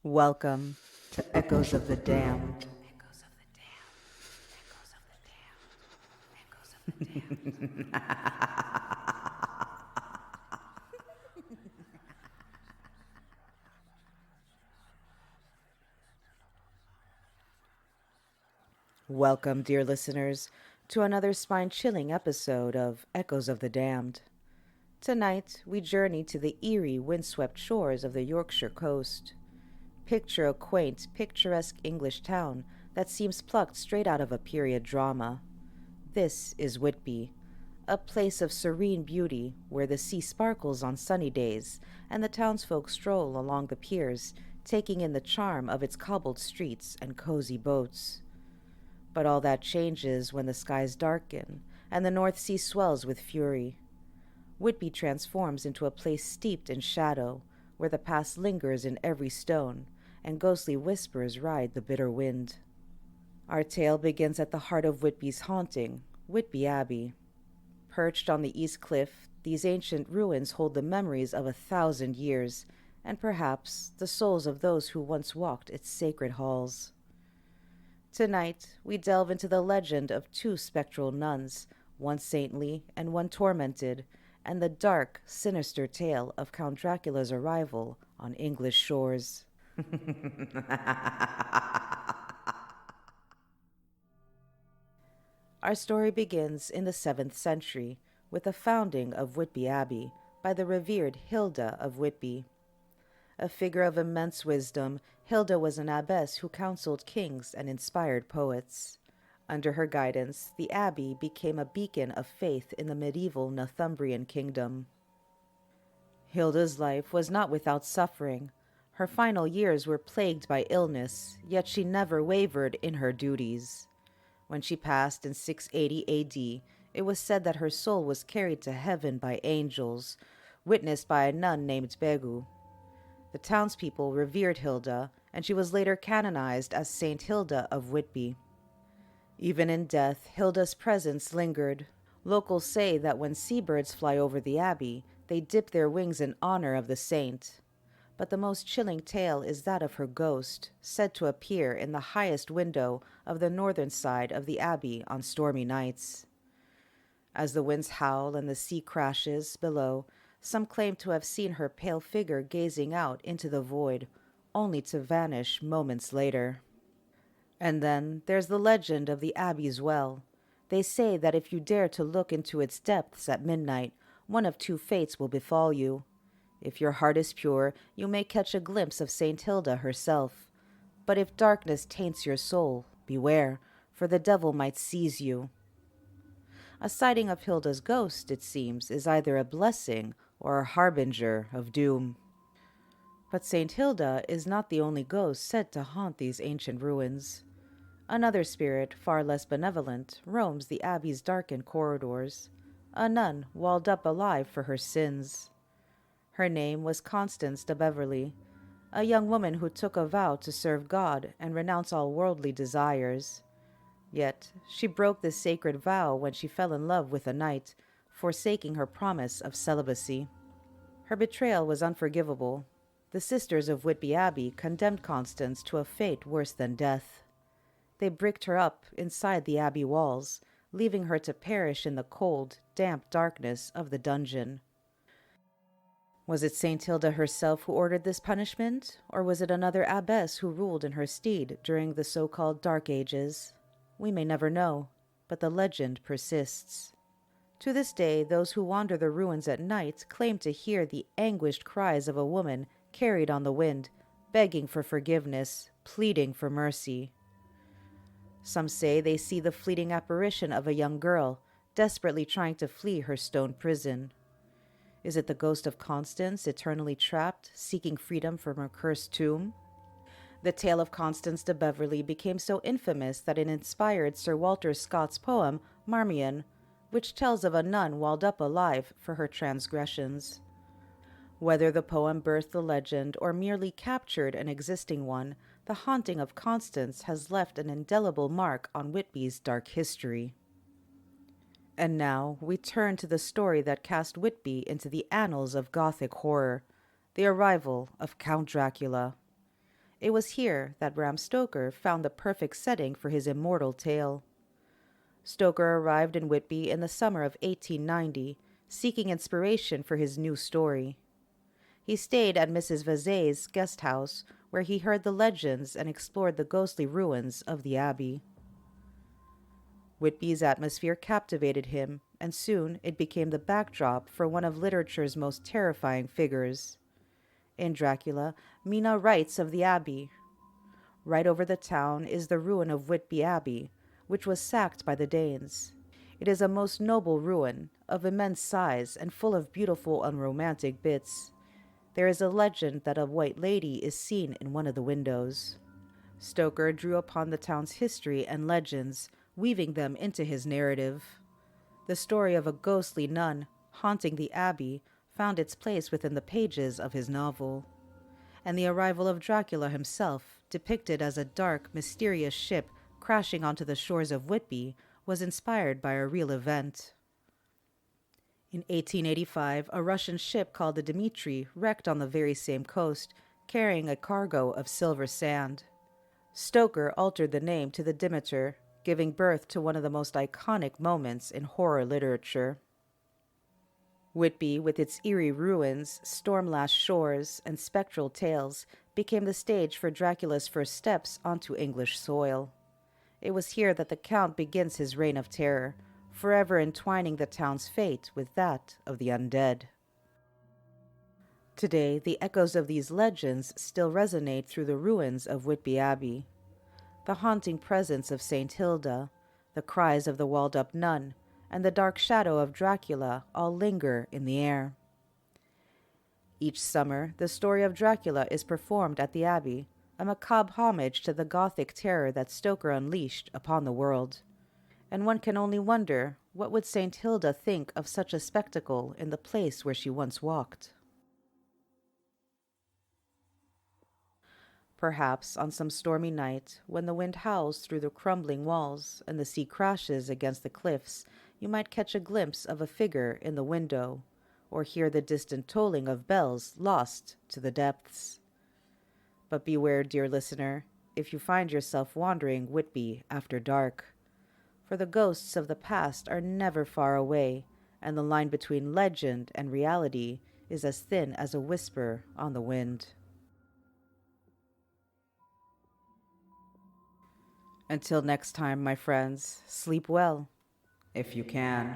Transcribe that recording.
Welcome to Echoes of the Damned. Echoes of the damned. Echoes of the damned. Echoes of the damned. Welcome, dear listeners, to another spine chilling episode of Echoes of the Damned. Tonight, we journey to the eerie, windswept shores of the Yorkshire coast. Picture a quaint, picturesque English town that seems plucked straight out of a period drama. This is Whitby, a place of serene beauty where the sea sparkles on sunny days and the townsfolk stroll along the piers, taking in the charm of its cobbled streets and cozy boats. But all that changes when the skies darken and the North Sea swells with fury. Whitby transforms into a place steeped in shadow, where the past lingers in every stone, and ghostly whispers ride the bitter wind. Our tale begins at the heart of Whitby's haunting, Whitby Abbey. Perched on the east cliff, these ancient ruins hold the memories of 1,000 years, and perhaps the souls of those who once walked its sacred halls. Tonight, we delve into the legend of two spectral nuns, one saintly and one tormented, and the dark, sinister tale of Count Dracula's arrival on English shores. Our story begins in the 7th century with the founding of Whitby Abbey by the revered Hilda of Whitby. A figure of immense wisdom, Hilda was an abbess who counseled kings and inspired poets. Under her guidance, the abbey became a beacon of faith in the medieval Northumbrian kingdom. Hilda's life was not without suffering. Her final years were plagued by illness, yet she never wavered in her duties. When she passed in 680 AD, it was said that her soul was carried to heaven by angels, witnessed by a nun named Begu. The townspeople revered Hilda, and she was later canonized as Saint Hilda of Whitby. Even in death, Hilda's presence lingered. Locals say that when seabirds fly over the abbey, they dip their wings in honor of the saint. But the most chilling tale is that of her ghost, said to appear in the highest window of the northern side of the abbey on stormy nights. As the winds howl and the sea crashes below, some claim to have seen her pale figure gazing out into the void, only to vanish moments later. And then there's the legend of the abbey's well. They say that if you dare to look into its depths at midnight, one of two fates will befall you. If your heart is pure, you may catch a glimpse of Saint Hilda herself. But if darkness taints your soul, beware, for the devil might seize you. A sighting of Hilda's ghost, it seems, is either a blessing or a harbinger of doom. But Saint Hilda is not the only ghost said to haunt these ancient ruins. Another spirit, far less benevolent, roams the abbey's darkened corridors, a nun walled up alive for her sins. Her name was Constance de Beverley, a young woman who took a vow to serve God and renounce all worldly desires. Yet she broke this sacred vow when she fell in love with a knight, forsaking her promise of celibacy. Her betrayal was unforgivable. The sisters of Whitby Abbey condemned Constance to a fate worse than death. They bricked her up inside the abbey walls, leaving her to perish in the cold, damp darkness of the dungeon. Was it Saint Hilda herself who ordered this punishment, or was it another abbess who ruled in her stead during the so-called Dark Ages? We may never know, but the legend persists. To this day, those who wander the ruins at night claim to hear the anguished cries of a woman carried on the wind, begging for forgiveness, pleading for mercy. Some say they see the fleeting apparition of a young girl, desperately trying to flee her stone prison. Is it the ghost of Constance, eternally trapped, seeking freedom from her cursed tomb? The tale of Constance de Beverley became so infamous that it inspired Sir Walter Scott's poem, Marmion, which tells of a nun walled up alive for her transgressions. Whether the poem birthed the legend or merely captured an existing one, the haunting of Constance has left an indelible mark on Whitby's dark history. And now we turn to the story that cast Whitby into the annals of Gothic horror, the arrival of Count Dracula. It was here that Bram Stoker found the perfect setting for his immortal tale. Stoker arrived in Whitby in the summer of 1890, seeking inspiration for his new story. He stayed at Mrs. Vazay's guest house, where he heard the legends and explored the ghostly ruins of the abbey. Whitby's atmosphere captivated him, and soon it became the backdrop for one of literature's most terrifying figures. In Dracula, Mina writes of the abbey. Right over the town is the ruin of Whitby Abbey, which was sacked by the Danes. It is a most noble ruin, of immense size and full of beautiful unromantic bits. There is a legend that a white lady is seen in one of the windows. Stoker drew upon the town's history and legends, weaving them into his narrative. The story of a ghostly nun haunting the abbey found its place within the pages of his novel. And the arrival of Dracula himself, depicted as a dark, mysterious ship crashing onto the shores of Whitby, was inspired by a real event. In 1885, a Russian ship called the Dmitri wrecked on the very same coast, carrying a cargo of silver sand. Stoker altered the name to the Demeter, giving birth to one of the most iconic moments in horror literature. Whitby, with its eerie ruins, storm-lashed shores, and spectral tales, became the stage for Dracula's first steps onto English soil. It was here that the Count begins his reign of terror, forever entwining the town's fate with that of the undead. Today, the echoes of these legends still resonate through the ruins of Whitby Abbey. The haunting presence of St. Hilda, the cries of the walled-up nun, and the dark shadow of Dracula all linger in the air. Each summer, the story of Dracula is performed at the Abbey, a macabre homage to the Gothic terror that Stoker unleashed upon the world. And one can only wonder, what would St. Hilda think of such a spectacle in the place where she once walked? Perhaps on some stormy night, when the wind howls through the crumbling walls and the sea crashes against the cliffs, you might catch a glimpse of a figure in the window, or hear the distant tolling of bells lost to the depths. But beware, dear listener, if you find yourself wandering Whitby after dark, for the ghosts of the past are never far away, and the line between legend and reality is as thin as a whisper on the wind. Until next time, my friends, sleep well, if you can.